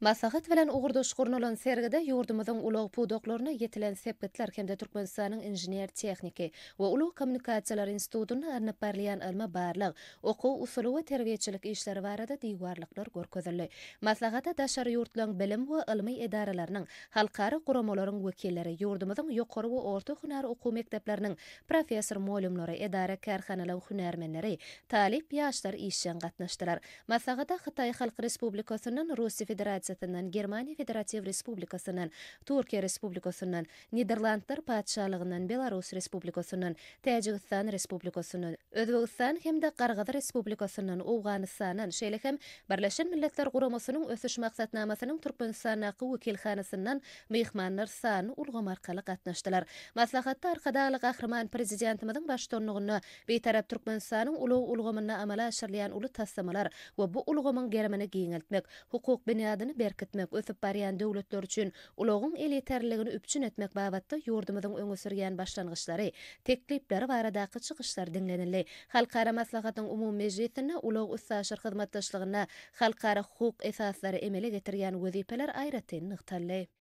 Maslahat bilen ugurduş gurnulan sergide yurdumuzun ulug pudoklaryna yetilen sepetler hemde Türkmenistanyň inженер texniki we ulug kommunikasiýalar institutyny arnap barlayan alma barlyk okuw usuly we terbiýetçilik işleri barada diýwarlyklar görkezildi. Maslahata daşary ýurtlaryň bilim we ilmi edaralarynyň halkary guramalaryň wekilleri, yurdumyzyň ýokary we orta hunar okuw mekdepleriniň professor molumlary, edara kärhanalar we hunarmenleri, talip ýaşlar işden gatnaşdylar. Maslahata Hytaý Halk Respublikasynyň, Russiýa Federasiýasynyň, Germaniýa Federativ Respublikasynyň, Türkiýe Respublikasynyň, Niderlandlar Padşalygynyň, Belarus Respublikasynyň, Täjikistan Respublikasynyň, Özbegistan hemde Gargazy Respublikasynyň, Owganystanyň, şeýle hem Birleşen Milletler Guramasynyň ösüş maksatnamasynyň Türkmenistanyňky wekilhanasyndan myhmanlar sany ulgam arkaly gatnaşdylar. Maslahatda arkadaly gahrman prezidentimiziň başçylygyna beýtarap Türkmenistanyň ulgamyny amala aşyrlayan uly tassamalar we bu ulgamyň gerimini giňeltmek, hukuk biniadyny berkitmek, ösüp barýan döwletler üçin ulagyň eliterligini üpçün etmek babatda ýurdumyzyň öňe sürýän başlangyçlary, teklipleri baradaky çykyşlar diňlenildi. Halkara maslahatyň umumy mejlisine ulag üstaşyr hyzmatdaşlygyna halkara hukuk esaslary emele getirýän wezipeler aýratyn nyktaldy.